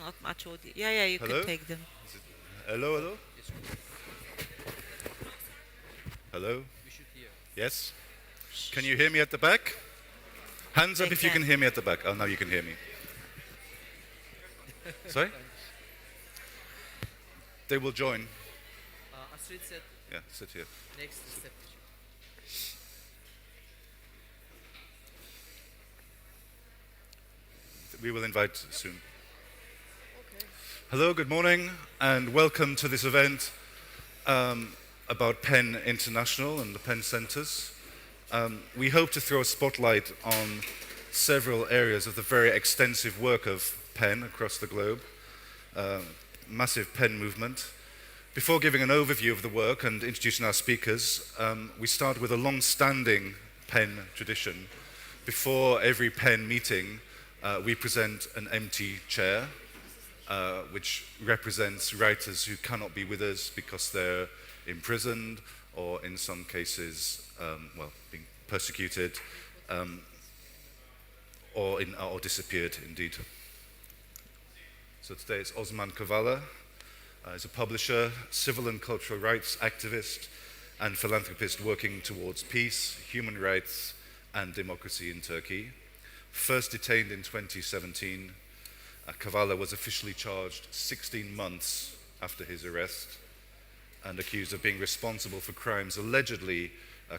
not much audio. Yeah, you Hello? can take them. Hello, hello? Hello? We should hear. Yes? Can you hear me at the back? Hands up They if you can. can hear me at the back. Oh, now you can hear me. Sorry? They will join. Astrid said Yeah, sit here. next step. We will invite soon. Hello, good morning, and welcome to this event about PEN International and the PEN Centers. We hope to throw a spotlight on several areas of the very extensive work of PEN across the globe, massive PEN movement. Before giving an overview of the work and introducing our speakers, we start with a long-standing PEN tradition. Before every PEN meeting, we present an empty chair, which represents writers who cannot be with us because they're imprisoned or in some cases, being persecuted or disappeared indeed. So today it's Osman Kavala. He's a publisher, civil and cultural rights activist, and philanthropist working towards peace, human rights, and democracy in Turkey. First detained in 2017, Kavala was officially charged 16 months after his arrest and accused of being responsible for crimes allegedly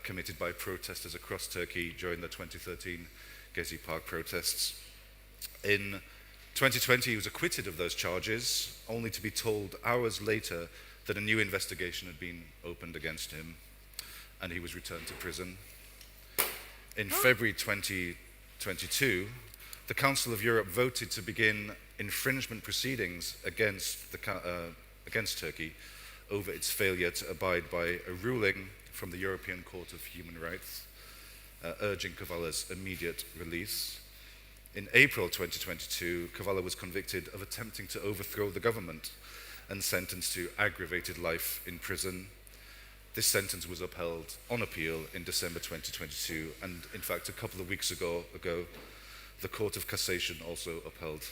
committed by protesters across Turkey during the 2013 Gezi Park protests. In 2020, he was acquitted of those charges, only to be told hours later that a new investigation had been opened against him, and he was returned to prison. In February 2022, the Council of Europe voted to begin infringement proceedings against Turkey over its failure to abide by a ruling from the European Court of Human Rights, urging Kavala's immediate release. In April 2022, Kavala was convicted of attempting to overthrow the government and sentenced to aggravated life in prison. This sentence was upheld on appeal in December 2022, and in fact, a couple of weeks ago, the Court of Cassation also upheld.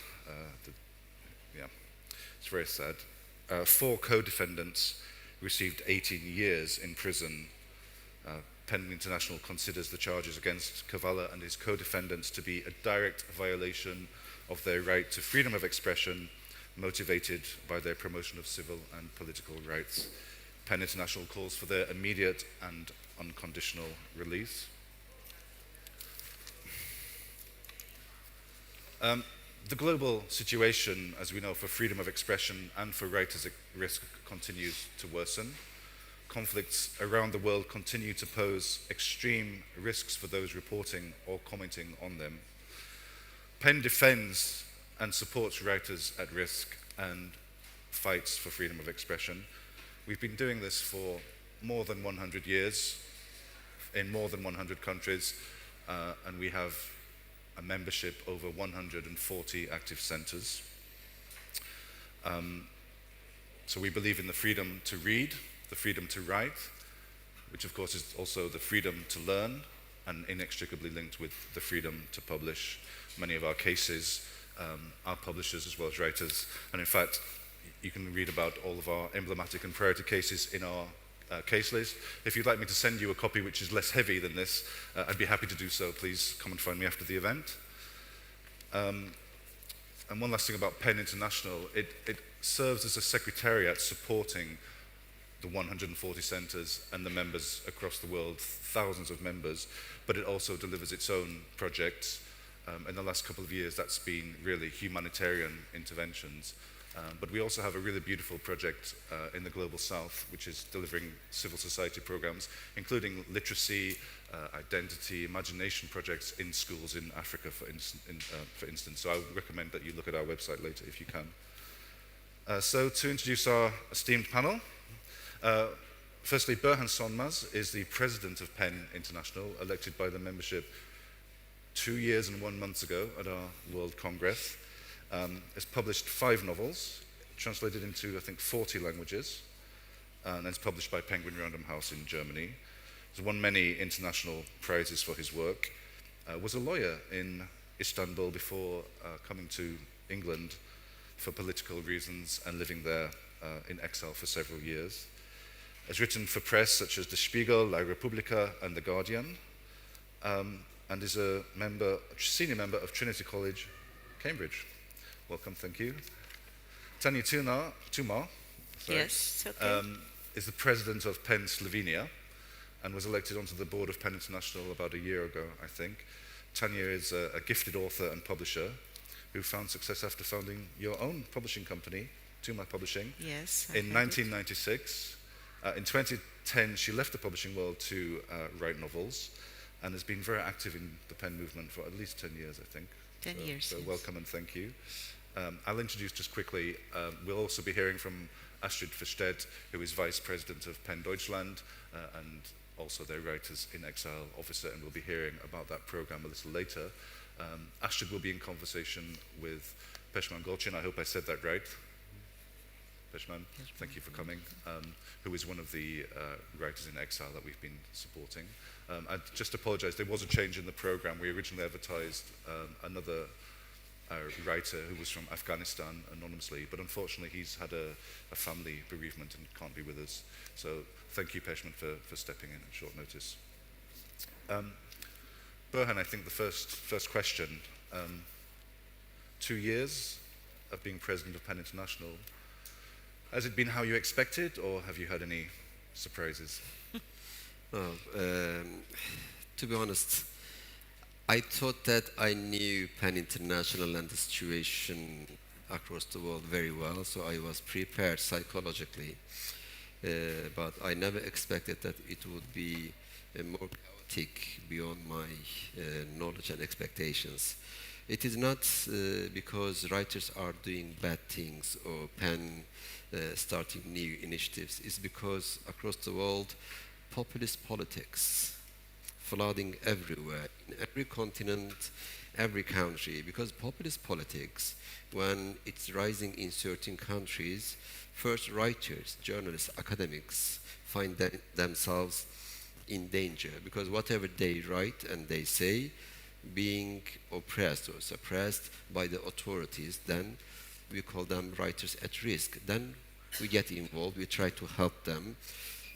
It's very sad. 4 co-defendants received 18 years in prison. PEN International considers the charges against Kavala and his co-defendants to be a direct violation of their right to freedom of expression, motivated by their promotion of civil and political rights. PEN International calls for their immediate and unconditional release. The global situation, as we know, for freedom of expression and for writers at risk continues to worsen. Conflicts around the world continue to pose extreme risks for those reporting or commenting on them. PEN defends and supports writers at risk and fights for freedom of expression. We've been doing this for more than 100 years in more than 100 countries, and we have a membership over 140 active centers. So we believe in the freedom to read, the freedom to write, which of course is also the freedom to learn and inextricably linked with the freedom to publish. Many of our cases are publishers as well as writers, and in fact you can read about all of our emblematic and priority cases in our case list. If you'd like me to send you a copy which is less heavy than this, I'd be happy to do so. Please come and find me after the event. And one last thing about PEN International, it serves as a secretariat supporting the 140 centers and the members across the world, thousands of members, but it also delivers its own projects. In the last couple of years, that's been really humanitarian interventions. But we also have a really beautiful project in the Global South, which is delivering civil society programs, including literacy, identity, imagination projects in schools in Africa, for instance. So I would recommend that you look at our website later if you can. So to introduce our esteemed panel, firstly, Burhan Sonmez is the president of PEN International, elected by the membership 2 years and 1 month ago at our World Congress. Has published 5 novels, translated into, I think, 40 languages, and it's published by Penguin Random House in Germany. He's won many international prizes for his work. Was a lawyer in Istanbul before coming to England, for political reasons and living there in exile for several years. Has written for press such as Der Spiegel, La Repubblica, and The Guardian, and is a senior member of Trinity College, Cambridge. Welcome, thank you. Tanja Tuma Yes, okay. is the president of PEN Slovenia and was elected onto the board of PEN International about a year ago, I think. Tanja is a gifted author and publisher who found success after founding your own publishing company, Tuma Publishing, Yes. in 1996. In 2010, she left the publishing world to write novels and has been very active in the PEN movement for at least 10 years, I think. 10 years. So yes. welcome and thank you. I'll introduce just quickly, we'll also be hearing from Astrid Vehstedt, who is Vice President of PEN Deutschland and also their Writers-in-Exile officer, and we'll be hearing about that program a little later. Astrid will be in conversation with Peshman Golchin, I hope I said that right. Peshman, thank you for coming, who is one of the Writers-in-Exile that we've been supporting. I just apologize, there was a change in the program. We originally advertised another writer who was from Afghanistan anonymously, but unfortunately he's had a family bereavement and can't be with us. So thank you, Peshman, for stepping in at short notice. Burhan, I think the first question. 2 years of being president of PEN International. Has it been how you expected, or have you had any surprises? To be honest, I thought that I knew PEN International and the situation across the world very well, so I was prepared psychologically. But I never expected that it would be more chaotic beyond my knowledge and expectations. It is not because writers are doing bad things or PEN starting new initiatives. It's because across the world, populist politics flooding everywhere, in every continent, every country, because populist politics, when it's rising in certain countries, first writers, journalists, academics find themselves in danger, because whatever they write and they say, being oppressed or suppressed by the authorities, then we call them writers at risk. Then we get involved, we try to help them.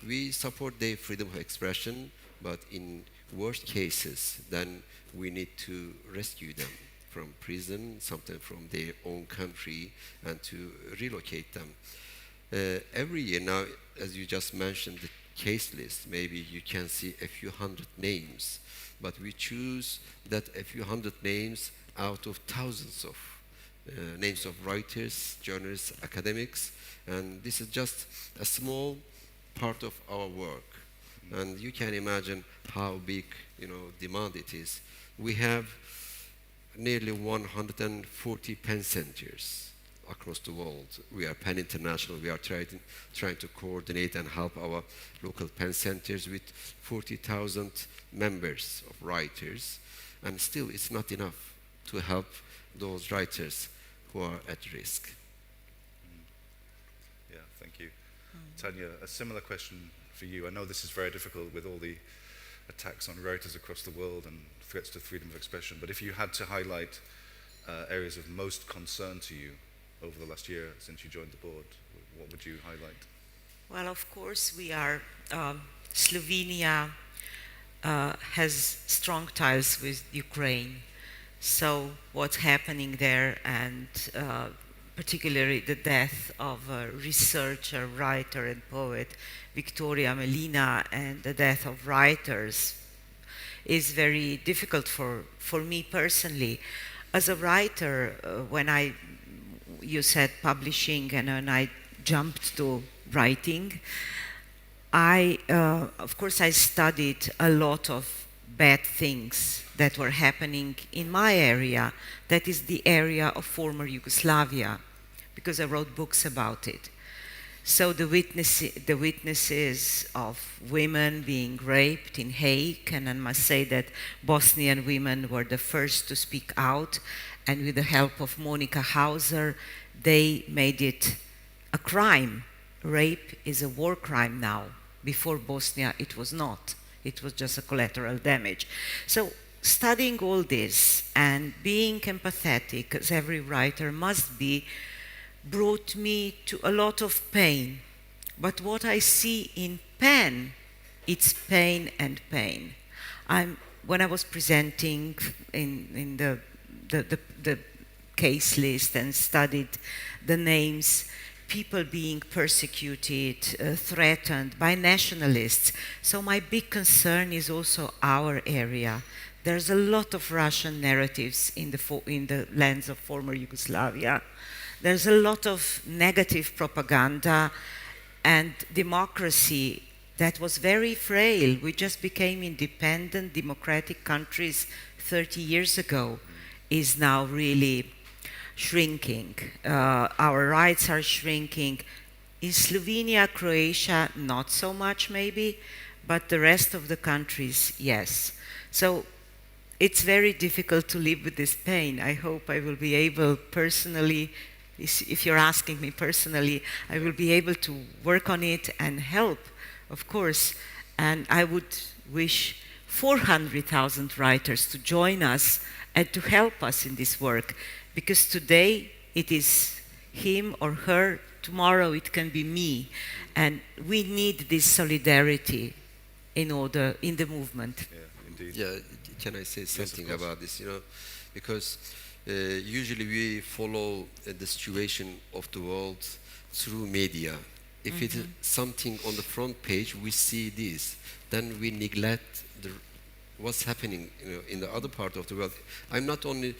We support their freedom of expression, but in worst cases, then we need to rescue them from prison, sometimes from their own country, and to relocate them. Every year now, as you just mentioned, the case list, maybe you can see a few hundred names, but we choose that a few hundred names out of thousands of names of writers, journalists, academics, and this is just a small part of our work. And you can imagine how big, demand it is. We have nearly 140 PEN centers across the world. We are PEN International. We are trying to coordinate and help our local PEN centers with 40,000 members of writers. And still, it's not enough to help those writers who are at risk. Yeah, thank you. Tanja, a similar question for you. I know this is very difficult with all the attacks on writers across the world and threats to freedom of expression, but if you had to highlight areas of most concern to you over the last year since you joined the board, what would you highlight? Well, of course, we are, Slovenia has strong ties with Ukraine. So what's happening there, and particularly the death of a researcher, writer, and poet, Victoria Melina, and the death of writers, is very difficult for me personally. As a writer, when you said publishing, and when I jumped to writing, of course, I studied a lot of bad things that were happening in my area, that is the area of former Yugoslavia, because I wrote books about it. So the witnesses of women being raped in Hague, and I must say that Bosnian women were the first to speak out, and with the help of Monica Hauser, they made it a crime. Rape is a war crime now. Before Bosnia, it was not. It was just a collateral damage. So studying all this and being empathetic, as every writer must be, brought me to a lot of pain. But what I see in PEN, it's pain and pain. When I was presenting in the case list and studied the names, people being persecuted, threatened by nationalists. So my big concern is also our area. There's a lot of Russian narratives in the lands of former Yugoslavia. There's a lot of negative propaganda, and democracy that was very frail. We just became independent, democratic countries 30 years ago, is now really shrinking. Our rights are shrinking. In Slovenia, Croatia, not so much maybe, but the rest of the countries, yes. So it's very difficult to live with this pain. I hope I will be able personally, if you're asking me personally, I will be able to work on it and help, of course. And I would wish 400,000 writers to join us and to help us in this work. Because today it is him or her, tomorrow it can be me. And we need this solidarity in the movement. Yeah, indeed. Yeah, can I say something about this? You know, because usually we follow the situation of the world through media. If it is something on the front page, we see this. Then we neglect what's happening, you know, in the other part of the world. I'm not only,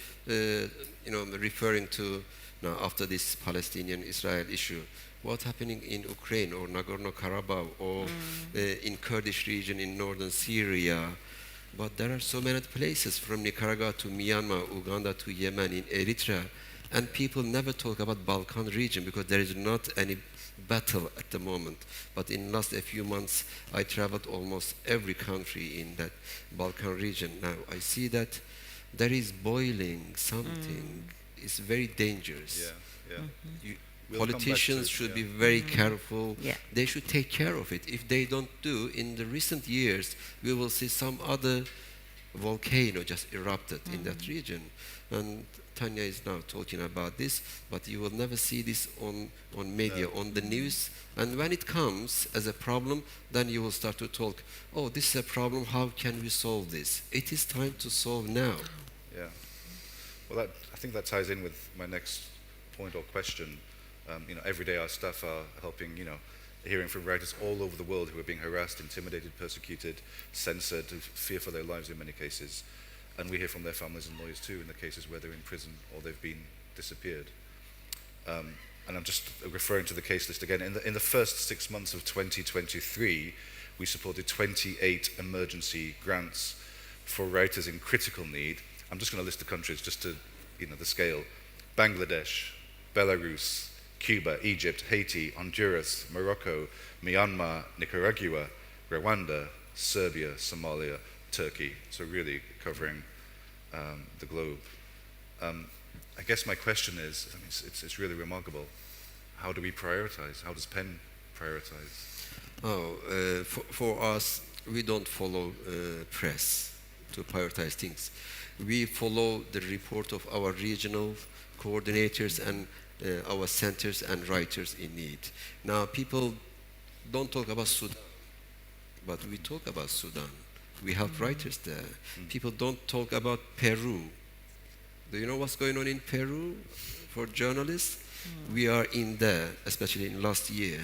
referring to now after this Palestinian-Israel issue, what's happening in Ukraine or Nagorno-Karabakh or in Kurdish region in northern Syria. But there are so many places from Nicaragua to Myanmar, Uganda to Yemen, in Eritrea, and people never talk about Balkan region because there is not any battle at the moment. But in last a few months, I traveled almost every country in that Balkan region. Now I see that there is boiling something. It's very dangerous. Yeah, yeah. Politicians should be very careful. Yeah. They should take care of it. If they don't do, in the recent years, we will see some other volcano just erupted in that region. And Tanja is now talking about this, but you will never see this on media, on the news. And when it comes as a problem, then you will start to talk, oh, this is a problem, how can we solve this? It is time to solve now. Yeah. Well, I think that ties in with my next point or question. Every day our staff are helping, hearing from writers all over the world who are being harassed, intimidated, persecuted, censored, who fear for their lives in many cases. And we hear from their families and lawyers too in the cases where they're in prison or they've been disappeared. And I'm just referring to the case list again. In the first 6 months of 2023, we supported 28 emergency grants for writers in critical need. I'm just going to list the countries just to, the scale. Bangladesh, Belarus, Cuba, Egypt, Haiti, Honduras, Morocco, Myanmar, Nicaragua, Rwanda, Serbia, Somalia, Turkey. So really covering the globe. I guess my question is, it's really remarkable. How do we prioritize? How does PEN prioritize? For us, we don't follow press to prioritize things. We follow the report of our regional coordinators and our centers and writers in need. Now, people don't talk about Sudan, but we talk about Sudan. We have writers there. People don't talk about Peru. Do you know what's going on in Peru for journalists? We are in there, especially in last year.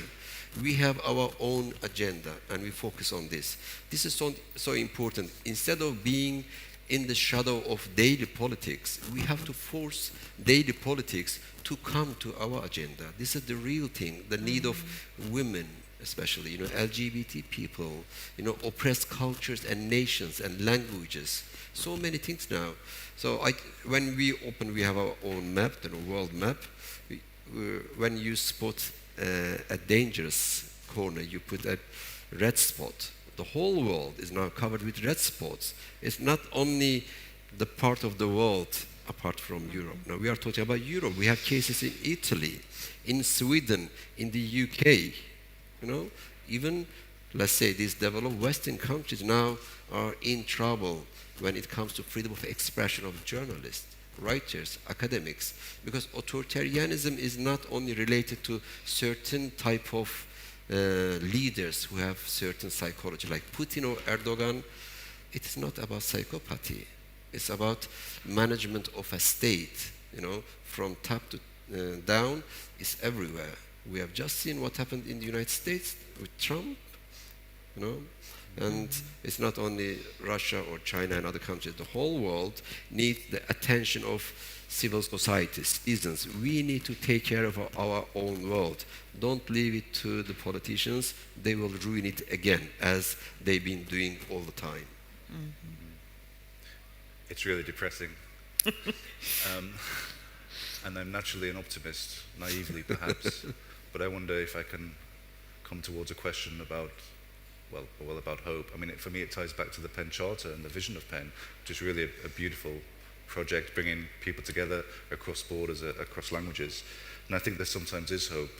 We have our own agenda, and we focus on this. This is so important. Instead of being in the shadow of daily politics, we have to force daily politics to come to our agenda. This is the real thing, the need of women, especially, LGBT people, oppressed cultures and nations and languages. So many things now. So when we have our own map, the world map. When you spot a dangerous corner, you put a red spot. The whole world is now covered with red spots. It's not only the part of the world apart from Europe. Now we are talking about Europe. We have cases in Italy, in Sweden, in the UK. Even, let's say, these developed Western countries now are in trouble when it comes to freedom of expression of journalists. writers, academics, because authoritarianism is not only related to certain type of leaders who have certain psychology, like Putin or Erdogan. It is not about psychopathy. It's about management of a state, from top to down. It's everywhere. We have just seen what happened in the United States with Trump, and it's not only Russia or China and other countries. The whole world needs the attention of civil society, citizens. We need to take care of our own world. Don't leave it to the politicians. They will ruin it again, as they've been doing all the time. It's really depressing. And I'm naturally an optimist, naively perhaps, but I wonder if I can come towards a question about, about hope. I mean, for me, it ties back to the PEN Charter and the vision of PEN, which is really a beautiful project, bringing people together across borders, across languages. And I think there sometimes is hope.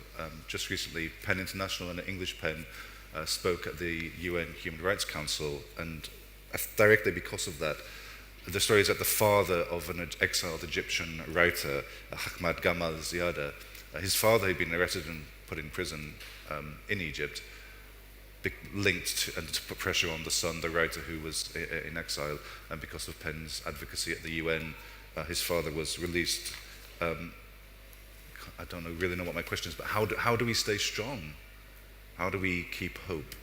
Just recently, PEN International and English PEN spoke at the UN Human Rights Council, and directly because of that, the story is that the father of an exiled Egyptian writer, Ahmad Gamal Ziada, his father had been arrested and put in prison in Egypt, linked to, and to put pressure on the son, the writer who was in exile, and because of PEN's advocacy at the UN, his father was released. I don't really know what my question is, but how do we stay strong? How do we keep hope?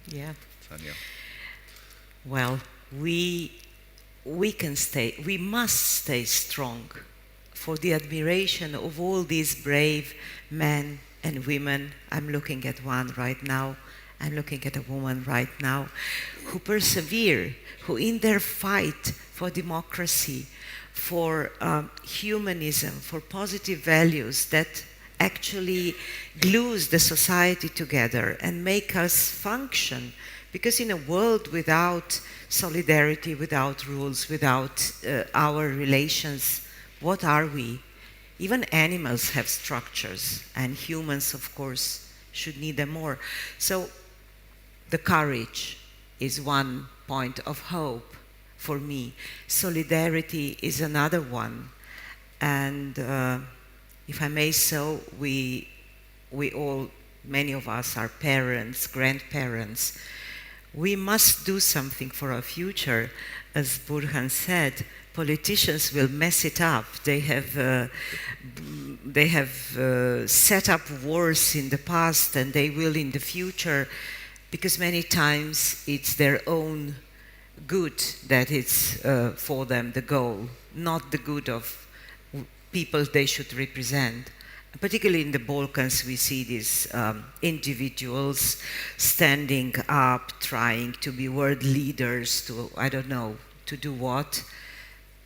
Yeah. Tanja. Well, we must stay strong for the admiration of all these brave men and women. I'm looking at one right now. I'm looking at a woman right now who persevere, who in their fight for democracy, for humanism, for positive values that actually glues the society together and make us function. Because in a world without solidarity, without rules, without our relations, what are we? Even animals have structures, and humans, of course, should need them more. So the courage is one point of hope for me. Solidarity is another one. And if I may so, we all, many of us are parents, grandparents. We must do something for our future. As Burhan said, politicians will mess it up. They have set up wars in the past, and they will in the future, because many times it's their own good that is for them the goal, not the good of people they should represent. Particularly in the Balkans, we see these individuals standing up, trying to be world leaders to, I don't know, to do what.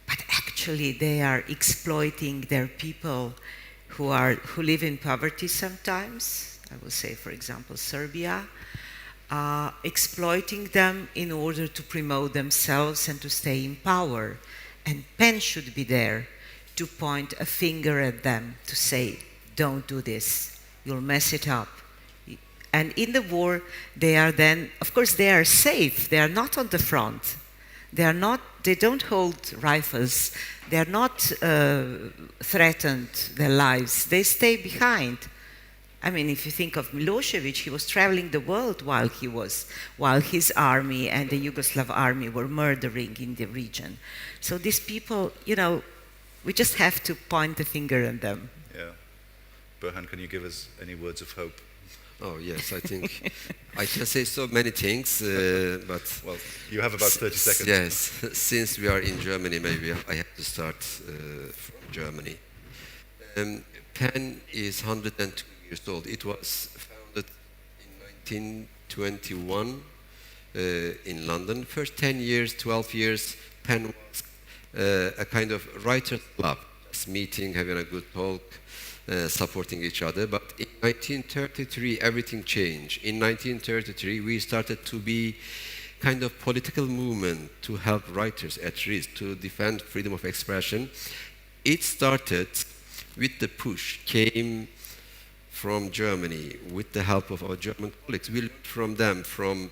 But actually they are exploiting their people who live in poverty sometimes. I will say, for example, Serbia, exploiting them in order to promote themselves and to stay in power. And PEN should be there to point a finger at them, to say, don't do this, you'll mess it up. And in the war, they are then, of course, they are safe. They are not on the front. They don't hold rifles. They are not threatened their lives. They stay behind. I mean, if you think of Milosevic, he was traveling the world while his army and the Yugoslav army were murdering in the region. So these people, we just have to point the finger at them. Yeah. Burhan, can you give us any words of hope? Oh, yes, I think I can say so many things, but... Well, you have about 30 seconds. Yes, since we are in Germany, maybe I have to start from Germany. PEN is 102 years old. It was founded in 1921 in London. First 10 years, 12 years, PEN was a kind of writer's club, just meeting, having a good talk, supporting each other. But in 1933, everything changed. In 1933, we started to be kind of political movement to help writers at risk, to defend freedom of expression. It started with the push, came from Germany with the help of our German colleagues. We learned from them, from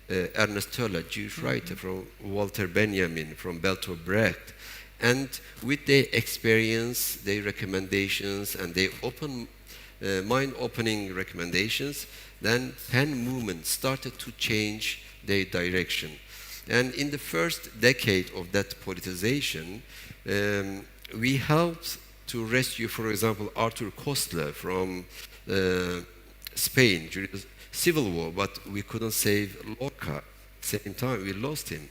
Ernest Toller, Jewish writer, from Walter Benjamin, from Bertolt Brecht. And with their experience, their recommendations, and their mind-opening recommendations, then PEN movement started to change their direction. And in the first decade of that politicization, we helped to rescue, for example, Arthur Koestler from Spain during the Civil War, but we couldn't save Lorca. At the same time, we lost him.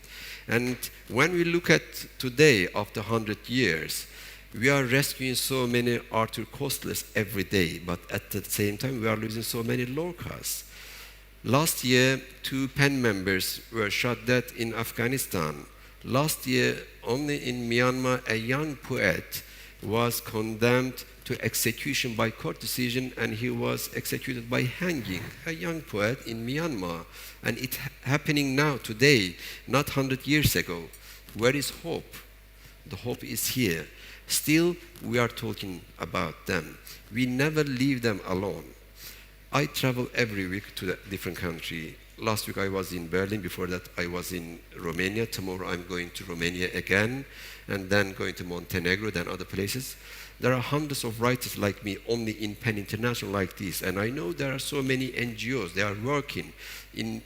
And when we look at today, after 100 years, we are rescuing so many Arthur Koestlers every day, but at the same time, we are losing so many Lorcas. Last year, 2 PEN members were shot dead in Afghanistan. Last year, only in Myanmar, a young poet was condemned to execution by court decision, and he was executed by hanging, a young poet in Myanmar. And it's happening now, today, not 100 years ago. Where is hope? The hope is here. Still, we are talking about them. We never leave them alone. I travel every week to a different country. Last week I was in Berlin. Before that I was in Romania. Tomorrow I'm going to Romania again, and then going to Montenegro, then other places. There are hundreds of writers like me only in PEN International like this, and I know there are so many NGOs. They are working in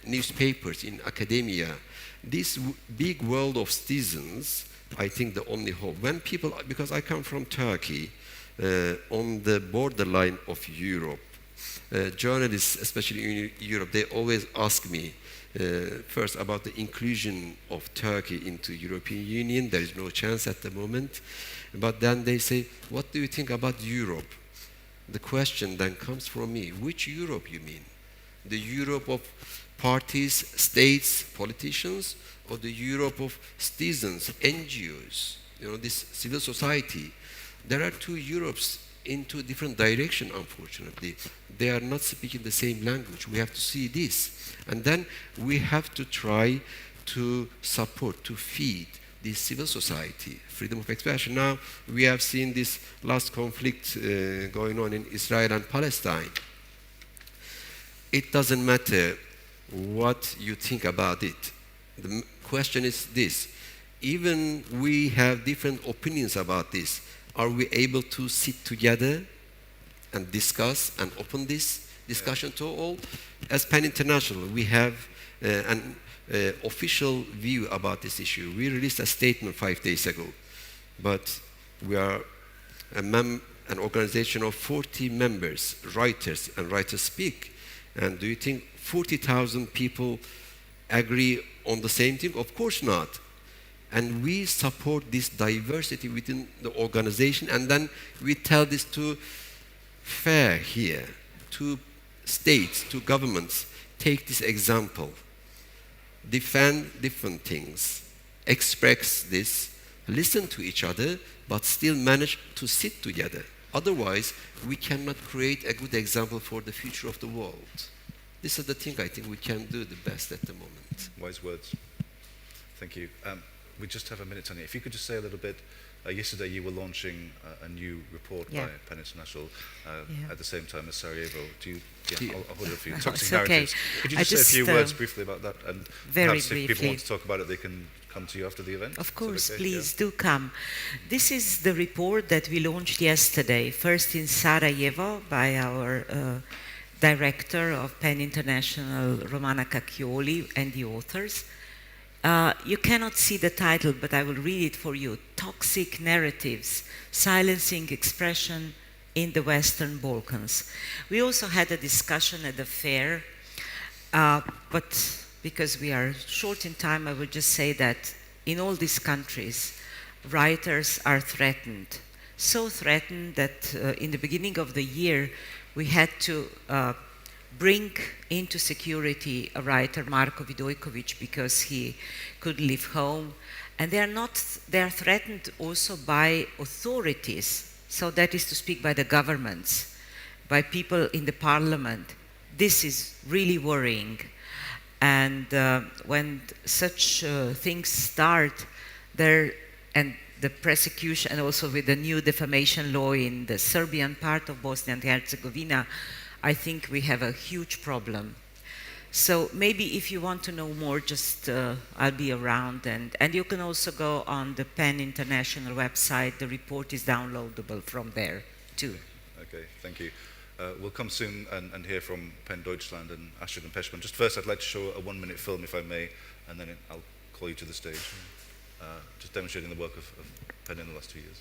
newspapers, in academia. This big world of citizens, I think the only hope. When people, because I come from Turkey, on the borderline of Europe, journalists, especially in Europe, they always ask me first about the inclusion of Turkey into European Union. There is no chance at the moment. But then they say, what do you think about Europe? The question then comes from me, which Europe you mean? The Europe of parties, states, politicians, or the Europe of citizens, NGOs, this civil society? There are 2 Europes in 2 different directions, unfortunately. They are not speaking the same language. We have to see this. And then we have to try to support, to feed this civil society, freedom of expression. Now, we have seen this last conflict going on in Israel and Palestine. It doesn't matter what you think about it. The question is this: even we have different opinions about this, are we able to sit together and discuss and open this discussion to all? As PEN International, we have an official view about this issue. We released a statement 5 days ago, but we are an organization of 40 members, writers, and writers speak. And do you think 40,000 people agree on the same thing? Of course not. And we support this diversity within the organization, and then we tell this to fair here, to states, to governments. Take this example. Defend different things, express this, listen to each other, but still manage to sit together. Otherwise, we cannot create a good example for the future of the world. This is the thing I think we can do the best at the moment. Wise words. Thank you. We just have a minute, Tanya. If you could just say a little bit, yesterday you were launching a new report by PEN International at the same time as Sarajevo. I'll hold it for you. Toxic narratives. Could you just say a few words briefly about that? And perhaps if people want to talk about it, they can come to you after the event? Of course, please do come. This is the report that we launched yesterday, first in Sarajevo by our director of PEN International, Romana Cacchioli, and the authors. You cannot see the title, but I will read it for you. Toxic Narratives, Silencing Expression in the Western Balkans. We also had a discussion at the fair, but because we are short in time, I will just say that in all these countries, writers are threatened. So threatened that in the beginning of the year, we had to bring into security a writer, Marko Vidojkovic, because he couldn't leave home. And they are threatened also by authorities. So that is to speak by the governments, by people in the parliament. This is really worrying. And when such things start, and the persecution, and also with the new defamation law in the Serbian part of Bosnia and Herzegovina, I think we have a huge problem. So maybe if you want to know more, just I'll be around, and you can also go on the PEN International website. The report is downloadable from there too. Okay, thank you. We'll come soon and hear from PEN Deutschland and Astrid and Peshman. Just first, I'd like to show a 1-minute film, if I may, and then I'll call you to the stage. Just demonstrating the work of PEN in the last 2 years.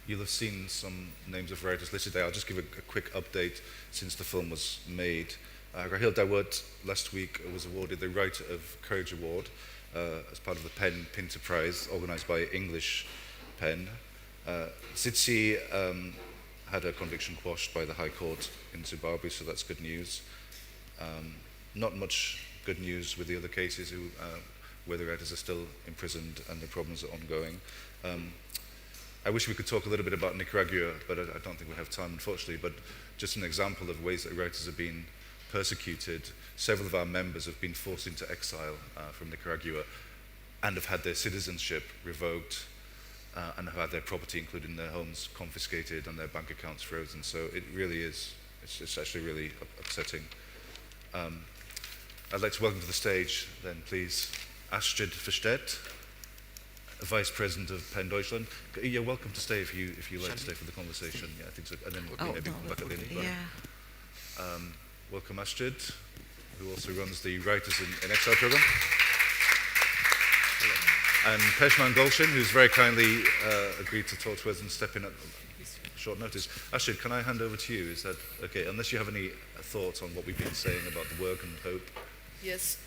You'll have seen some names of writers listed there. I'll just give a quick update since the film was made. Rahil Dawud last week was awarded the Writer of Courage Award as part of the PEN Pinter Prize organised by English PEN. Tsitsi had her conviction quashed by the High Court in Zimbabwe, so that's good news. Not much good news with the other cases where the writers are still imprisoned and the problems are ongoing. I wish we could talk a little bit about Nicaragua, but I don't think we have time, unfortunately. But just an example of ways that writers have been persecuted. Several of our members have been forced into exile from Nicaragua and have had their citizenship revoked and have had their property, including their homes, confiscated and their bank accounts frozen. So it really is, it's actually really upsetting. I'd like to welcome to the stage, then, please, Astrid Vehstedt, Vice President of PEN Deutschland. You're welcome to stay if you like to stay for the conversation. Yeah, I think so. And then we'll maybe come back at the end. Yeah. Welcome Astrid, who also runs the Writers-in-Exile program. And Peshman Golshin, who's very kindly agreed to talk to us and step in at short notice. Astrid, can I hand over to you? Is that okay? Unless you have any thoughts on what we've been saying about the work and hope. Yes.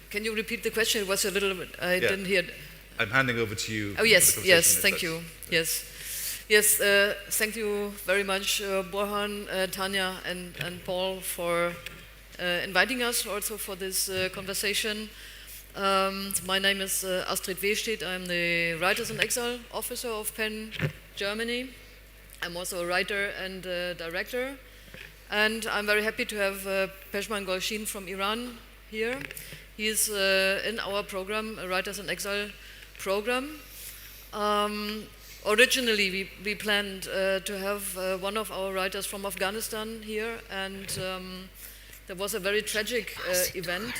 Can you repeat the question? It was a little bit, I didn't hear. I'm handing over to you. Oh, yes, thank you. Yes, thank you very much, Burhan, Tanja, and Paul for inviting us also for this conversation. My name is Astrid Vehstedt. I'm the Writers-in-Exile officer of PEN Germany. I'm also a writer and director. And I'm very happy to have Peshman Golshin from Iran here. He is in our program, a Writers-in-Exile program. Originally, we planned to have one of our writers from Afghanistan here, and there was a very tragic event.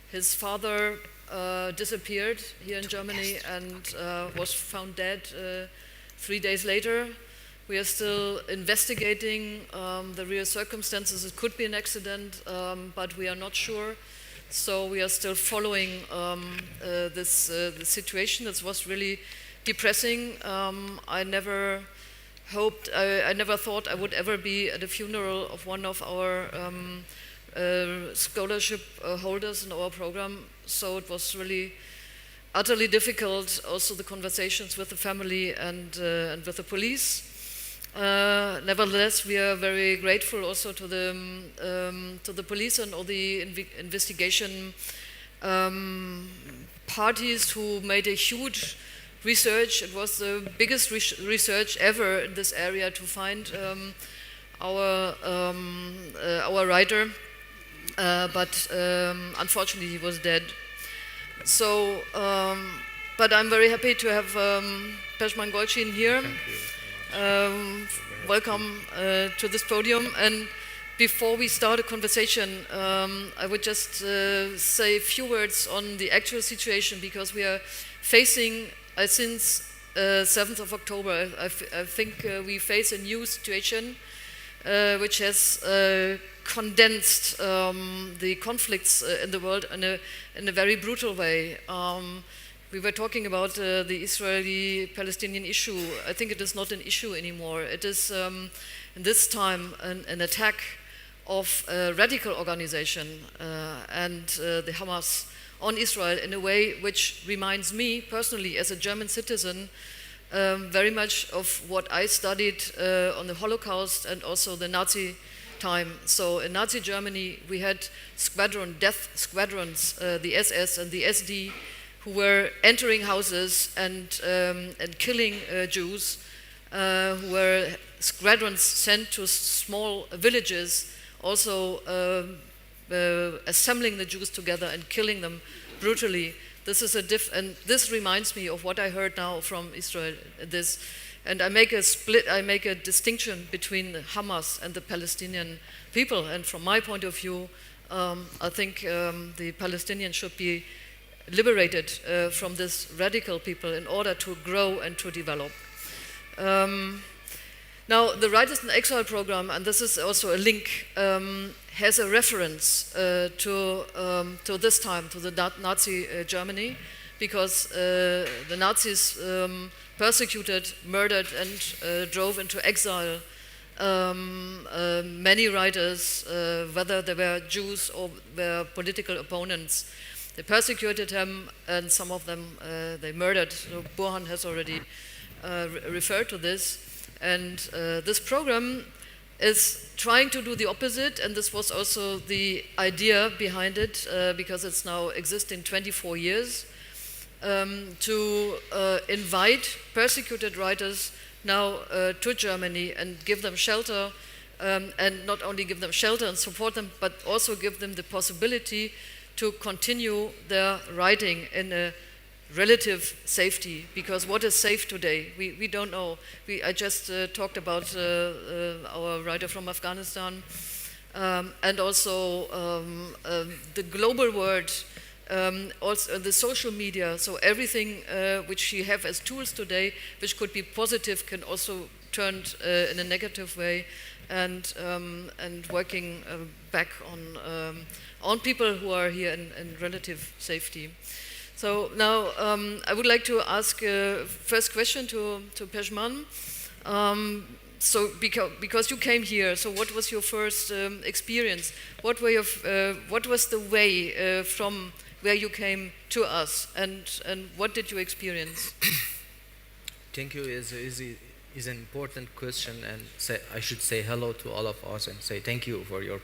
His father disappeared here in Germany and was found dead 3 days later. We are still investigating the real circumstances. It could be an accident, but we are not sure. So we are still following this situation. It was really depressing. I never thought I would ever be at a funeral of one of our scholarship holders in our program. So it was really utterly difficult. Also the conversations with the family and with the police. Nevertheless, we are very grateful also to the police and all the investigation parties who made a huge research. It was the biggest research ever in this area to find our writer, but unfortunately he was dead. So, but I'm very happy to have Peshman Golshin here. Thank you. Welcome to this podium, and before we start a conversation, I would just say a few words on the actual situation, because we are facing, since 7th of October, I think we face a new situation which has condensed the conflicts in the world in a very brutal way. We were talking about the Israeli-Palestinian issue. I think it is not an issue anymore. It is, in this time, an attack of a radical organization and the Hamas on Israel in a way which reminds me personally, as a German citizen, very much of what I studied on the Holocaust and also the Nazi time. So in Nazi Germany, we had death squadrons, the SS and the SD, who were entering houses and killing Jews, who were squadrons sent to small villages, also assembling the Jews together and killing them brutally. This is and this reminds me of what I heard now from Israel. And I make a distinction between the Hamas and the Palestinian people. And from my point of view, I think the Palestinians should be liberated from this radical people in order to grow and to develop. Now, the Writers-in-Exile program, and this is also a link, has a reference to this time, to the Nazi Germany, because the Nazis persecuted, murdered, and drove into exile many writers, whether they were Jews or were political opponents. They persecuted them, and some of them they murdered. So Burhan has already referred to this. And this program is trying to do the opposite, and this was also the idea behind it, because it's now existing 24 years, to invite persecuted writers now to Germany and give them shelter, and not only give them shelter and support them, but also give them the possibility to continue their writing in a relative safety, because what is safe today? We don't know. I just talked about our writer from Afghanistan, and also the global world, also the social media. So everything which you have as tools today, which could be positive, can also turn in a negative way, and working back on people who are here in relative safety. So now I would like to ask first question to Pejman. So because you came here, so what was your first experience? What was the way from where you came to us, and what did you experience? Thank you. Is an important question, and I should say hello to all of us and say thank you for your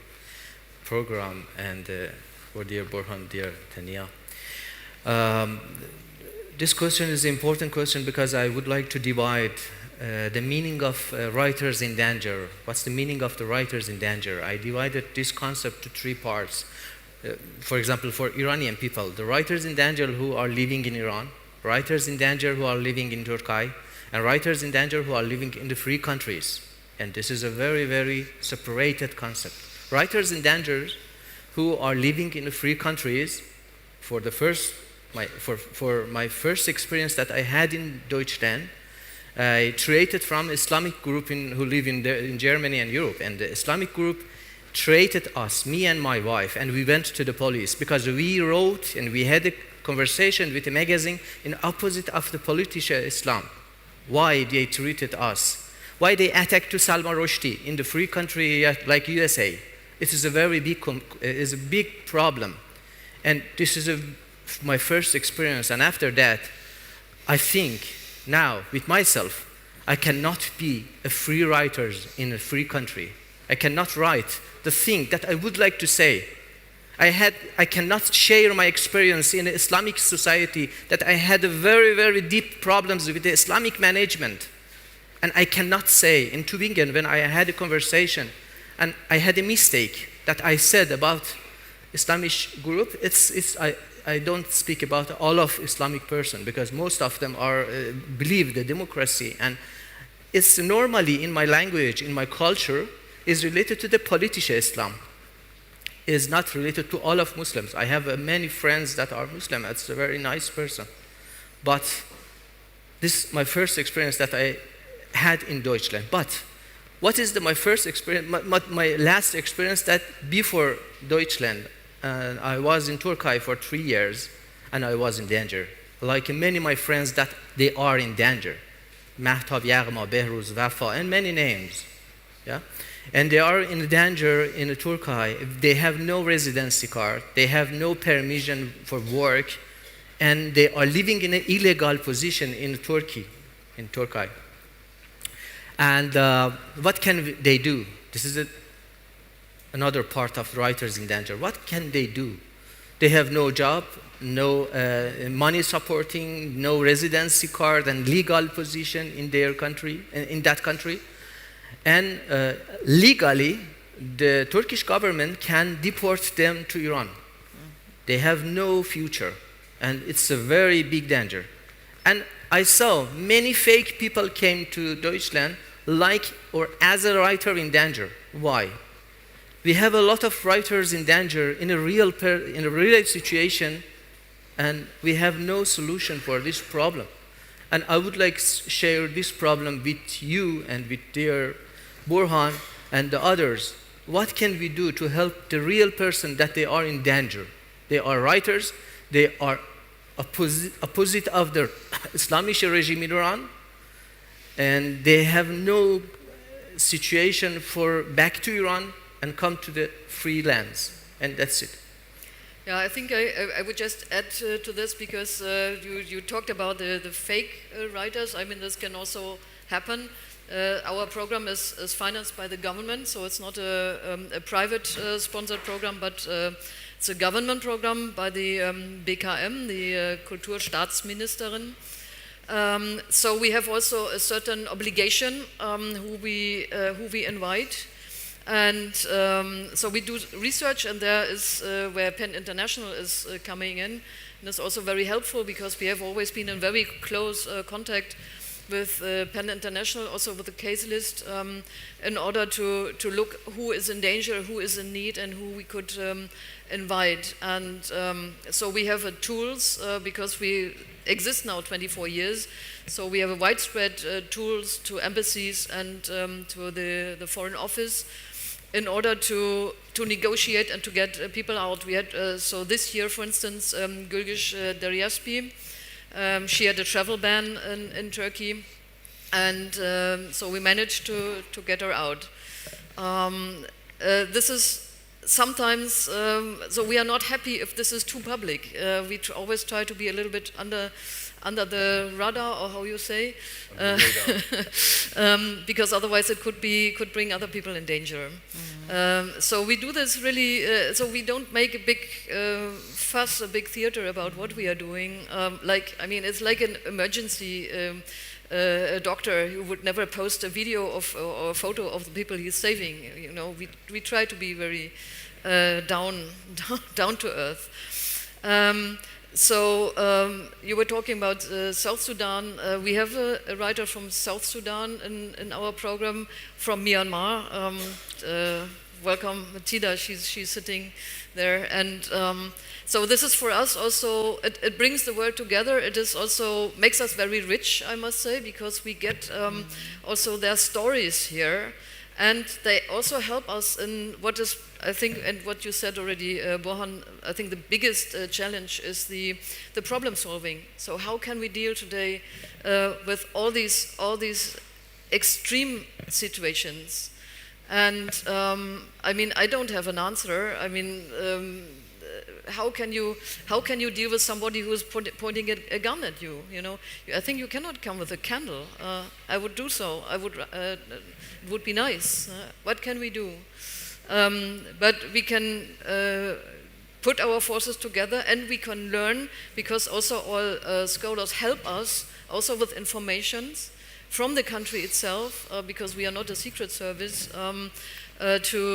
program, and for dear Burhan, dear Tanja. This question is an important question because I would like to divide the meaning of writers in danger. What's the meaning of the writers in danger? I divided this concept to three parts. For example, for Iranian people, the writers in danger who are living in Iran, writers in danger who are living in Turkey, and writers in danger who are living in the free countries. And this is a very, very separated concept. Writers in danger who are living in the free countries, for my first experience that I had in Deutschland, I treated from Islamic group who live in Germany and Europe, and the Islamic group treated us, me and my wife, and we went to the police because we wrote and we had a conversation with a magazine in opposite of the political Islam. Why they treated us? Why they attacked to Salman Rushdie in the free country like USA? It is a very big problem, and this is my first experience. And after that, I think now with myself, I cannot be a free writer in a free country. I cannot write the thing that I would like to say. I cannot share my experience in an Islamic society that I had a very, very deep problems with the Islamic management. And I cannot say in Tübingen when I had a conversation and I had a mistake that I said about Islamic group. I don't speak about all of Islamic person because most of them are believe the democracy, and it's normally in my language, in my culture, is related to the politische Islam. Is not related to all of Muslims. I have many friends that are Muslim. It's a very nice person. But this is my first experience that I had in Deutschland. But what is my first experience, my last experience that before Deutschland, I was in Turkey for 3 years and I was in danger. Like many of my friends that they are in danger. Mahtab, Yagma, Behruz, Wafa, and many names. Yeah? And they are in danger in Turkey. They have no residency card. They have no permission for work. And they are living in an illegal position in Turkey. And what can they do? This is another part of writers in danger. What can they do? They have no job, no money supporting, no residency card and legal position in their country, in that country. And legally, the Turkish government can deport them to Iran. They have no future, and it's a very big danger. And I saw many fake people came to Deutschland like or as a writer in danger. Why? We have a lot of writers in danger in a real situation, and we have no solution for this problem. And I would like to share this problem with you and with dear Burhan and the others. What can we do to help the real person that they are in danger? They are writers, they are opposite of the Islamic regime in Iran, and they have no situation for back to Iran and come to the free lands. And that's it. Yeah, I think I would just add to this because you talked about the fake writers. I mean, this can also happen. Our program is financed by the government, so it's not a private sponsored program, but it's a government program by the BKM, the Kulturstaatsministerin. So we have also a certain obligation who we invite. And so we do research, and there is where PEN International is coming in. And it's also very helpful because we have always been in very close contact with PEN International, also with the case list, in order to look who is in danger, who is in need, and who we could invite. And so we have tools because we exist now 24 years. So we have a widespread tools to embassies and to the Foreign Office in order to negotiate and to get people out. We had, so this year, for instance, Gülgiş Deryaspi, she had a travel ban in Turkey, and so we managed to get her out. This is sometimes, so we are not happy if this is too public. We always try to be a little bit under the radar, or how you say, because otherwise it could bring other people in danger. So we do this really, so we don't make a big fuss, a big theater about what we are doing. It's like an emergency. A doctor who would never post a video or a photo of the people he's saving. You know, we try to be very down to earth. You were talking about South Sudan. We have a writer from South Sudan in our program, from Myanmar. Welcome, Tida. She's sitting there, and so this is for us also. It brings the world together. It is also makes us very rich, I must say, because we get also their stories here, and they also help us in what is, I think, and what you said already, Burhan. I think the biggest challenge is the problem solving. So how can we deal today with all these extreme situations? And I don't have an answer. How can you deal with somebody who is pointing a gun at you? You know, I think you cannot come with a candle. I would do so. It would be nice. What can we do? But we can put our forces together, and we can learn, because also all scholars help us also with informations from the country itself, because we are not a secret service, to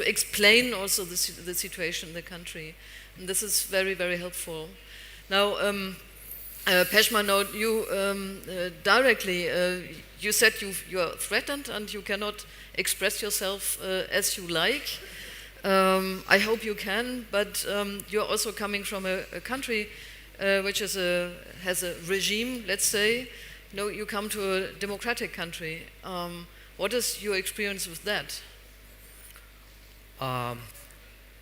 explain also the situation in the country. And this is very, very helpful. Now, Peshman, now you directly, you said you are threatened and you cannot express yourself as you like. I hope you can, but you're also coming from a country which has a regime, let's say. No, you come to a democratic country. What is your experience with that? I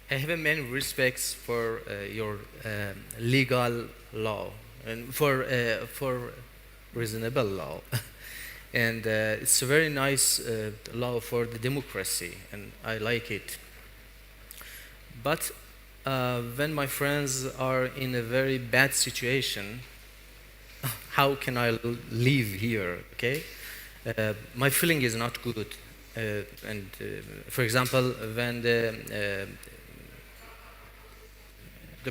have many respects for your legal law and for reasonable law. And it's a very nice law for the democracy, and I like it. But when my friends are in a very bad situation, how can I live here, okay? My feeling is not good. For example, when the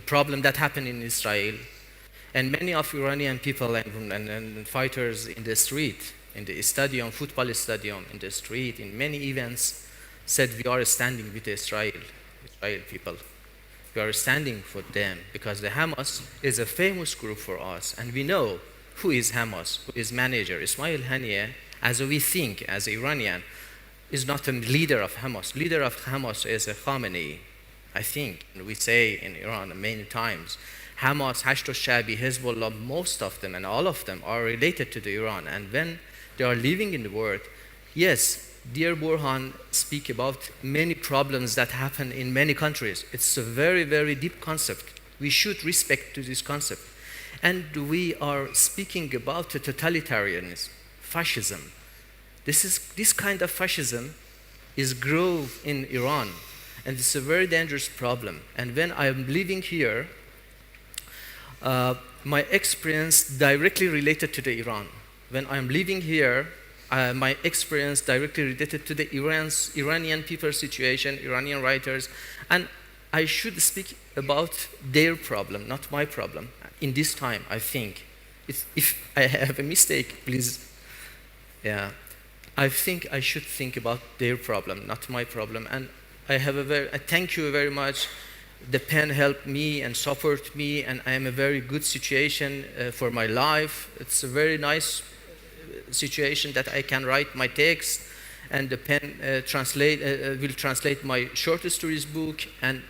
problem that happened in Israel, and many of Iranian people and fighters in the street, in the stadium, football stadium, in the street, in many events, said we are standing with the Israel people. We are standing for them because the Hamas is a famous group for us, and we know who is Hamas, who is manager. Ismail Haniyeh, as we think, as Iranian, is not a leader of Hamas. Leader of Hamas is a Khamenei, I think, and we say in Iran many times. Hamas, Hashd al-Shabi, Hezbollah, most of them and all of them are related to the Iran, and when they are living in the world, yes, dear Burhan speak about many problems that happen in many countries. It's a very, very deep concept. We should respect to this concept. And we are speaking about a totalitarianism, fascism. This kind of fascism is grow in Iran, and it's a very dangerous problem. And when I'm living here, my experience directly related to the Iran. When I'm living here, my experience directly related to the Iranian people's situation, Iranian writers, and I should speak about their problem, not my problem. In this time, I think, if I have a mistake, please, yeah, I think I should think about their problem, not my problem. And I thank you very much. The PEN helped me and support me, and I am a very good situation for my life. It's a very nice situation that I can write my text, and the PEN will translate my short stories book, and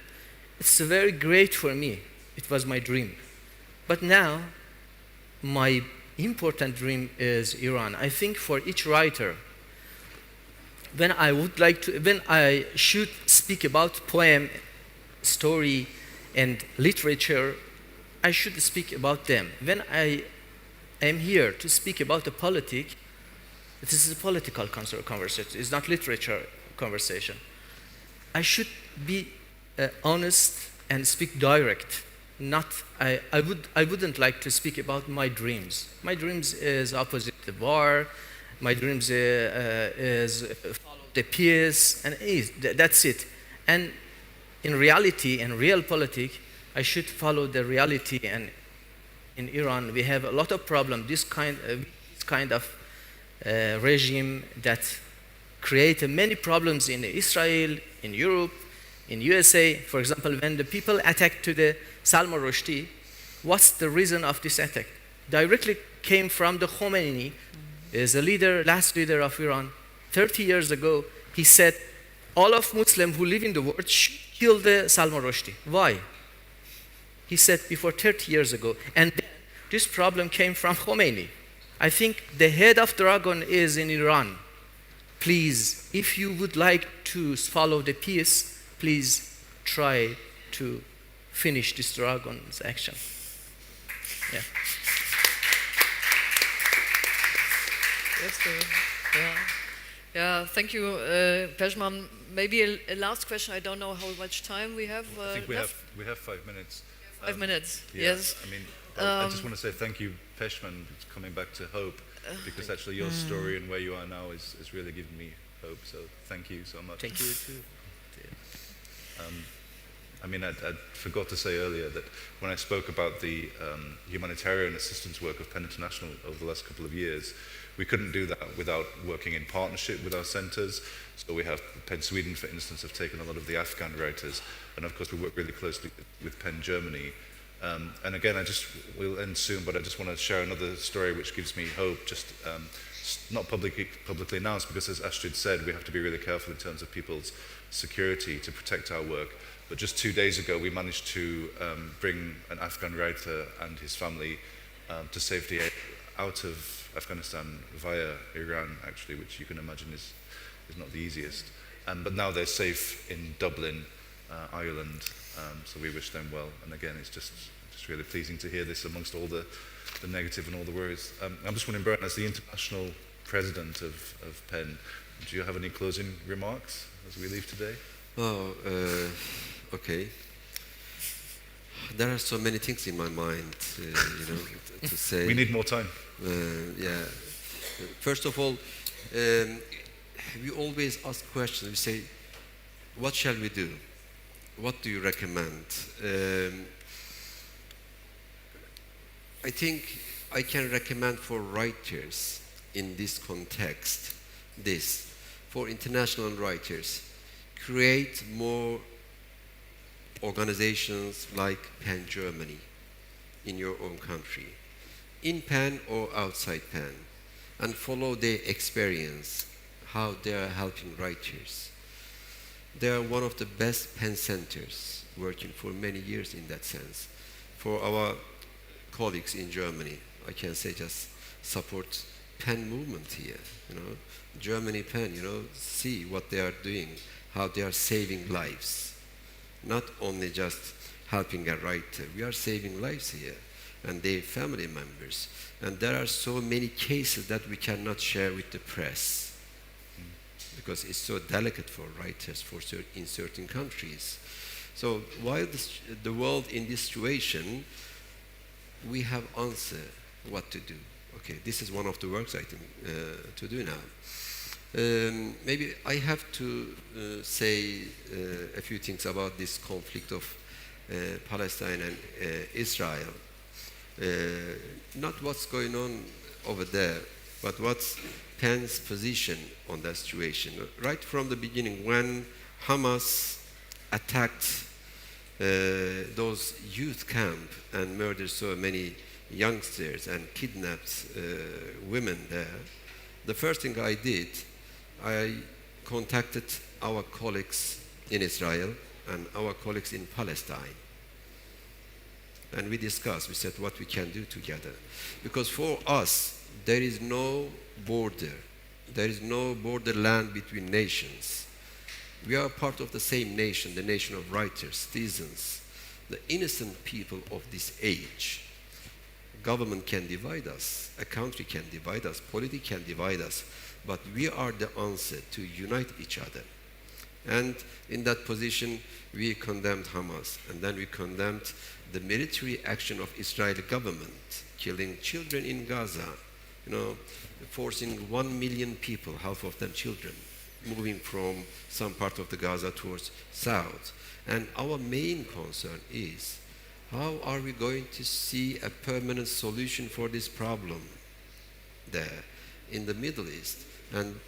it's very great for me. It was my dream. But now, my important dream is Iran. I think for each writer, when I should speak about poem, story, and literature, I should speak about them. When I am here to speak about the politics, this is a political conversation. It's not literature conversation. I should be honest and speak direct. I wouldn't like to speak about my dreams. My dreams is opposite the war. My dreams is follow the peace, and that's it. And in reality, in real politics, I should follow the reality. And in Iran, we have a lot of problems. This kind of regime that create many problems in Israel, in Europe, in USA. For example, when the people attacked to the Salman Rushdie, what's the reason of this attack? Directly came from the Khomeini, is a leader, last leader of Iran. 30 years ago, he said, all of Muslims who live in the world should kill the Salman Rushdie. Why? He said before 30 years ago. And then this problem came from Khomeini. I think the head of dragon is in Iran. Please, if you would like to follow the peace, please try to finish this dragon's action. Yeah. Yeah, thank you, Peshman. Maybe a last question. I don't know how much time we have. I think we have 5 minutes. 5 minutes. Yeah, yes. I mean, I just want to say thank you, Peshman, for coming back to hope, because actually your story and where you are now is really giving me hope. So thank you so much. Thank you too. I mean, I forgot to say earlier that when I spoke about the humanitarian assistance work of PEN International over the last couple of years, we couldn't do that without working in partnership with our centres. So we have PEN Sweden, for instance, have taken a lot of the Afghan writers, and of course we work really closely with PEN Germany. And again, we'll end soon, but I just want to share another story which gives me hope, just not publicly announced, because as Astrid said, we have to be really careful in terms of people's security to protect our work. But just 2 days ago, we managed to bring an Afghan writer and his family to safety out of Afghanistan via Iran, actually, which you can imagine is not the easiest. But now they're safe in Dublin, Ireland, so we wish them well. And again, it's just really pleasing to hear this amongst all the negative and all the worries. I'm just wondering, Burhan, as the international president of PEN, do you have any closing remarks as we leave today? Oh, okay. There are so many things in my mind, to say. We need more time. Yeah. First of all, we always ask questions. We say, what shall we do? What do you recommend? I think I can recommend for writers in this context, for international writers, create more organizations like PEN Germany in your own country, in PEN or outside PEN, and follow their experience, how they are helping writers. They are one of the best PEN centers, working for many years in that sense. For our colleagues in Germany, I can say just support PEN movement here, Germany PEN, see what they are doing, how they are saving lives. Not only just helping a writer, we are saving lives here and their family members. And there are so many cases that we cannot share with the press because it's so delicate for writers in certain countries. So while the world in this situation, we have answer what to do. Okay, this is one of the works I think to do now. Maybe I have to say a few things about this conflict of Palestine and Israel. Not what's going on over there, but what's PEN's position on that situation. Right from the beginning, when Hamas attacked those youth camp and murdered so many youngsters and kidnapped women there, the first thing I did, I contacted our colleagues in Israel and our colleagues in Palestine. And we discussed, we said what we can do together. Because for us, there is no border. There is no borderland between nations. We are part of the same nation, the nation of writers, citizens, the innocent people of this age. Government can divide us, a country can divide us, politics can divide us, but we are the answer to unite each other. And in that position, we condemned Hamas, and then we condemned the military action of Israeli government, killing children in Gaza, forcing 1 million people, half of them children, moving from some part of the Gaza towards south. And our main concern is, how are we going to see a permanent solution for this problem there in the Middle East and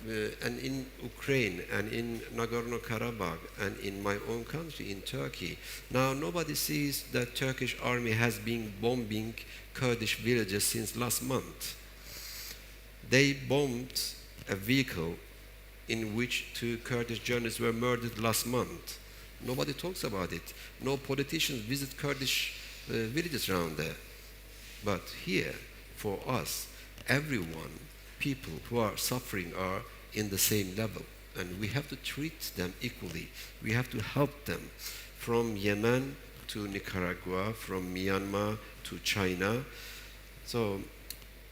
in Ukraine and in Nagorno-Karabakh and in my own country, in Turkey? Now nobody sees that Turkish army has been bombing Kurdish villages since last month. They bombed a vehicle in which 2 Kurdish journalists were murdered last month. Nobody talks about it. No politicians visit Kurdish villages around there. But here, for us, everyone, people who are suffering are in the same level. And we have to treat them equally. We have to help them from Yemen to Nicaragua, from Myanmar to China. So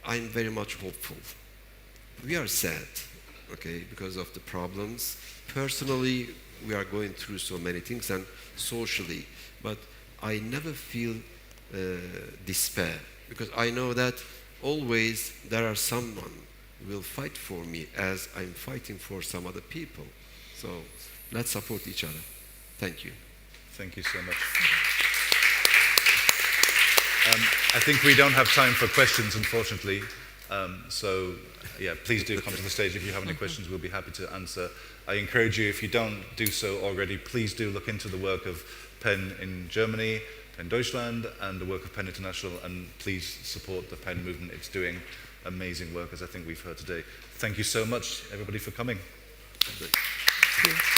I'm very much hopeful. We are sad, okay, because of the problems. Personally, we are going through so many things, and socially, but I never feel despair, because I know that always there are someone who will fight for me as I'm fighting for some other people. So let's support each other. Thank you. Thank you so much. I think we don't have time for questions, unfortunately. So, yeah, please do come to the stage if you have any questions. We'll be happy to answer. I encourage you, if you don't do so already, please do look into the work of PEN in Germany, PEN Deutschland and the work of PEN International, and please support the PEN movement. It's doing amazing work, as I think we've heard today. Thank you so much, everybody, for coming. Thank you.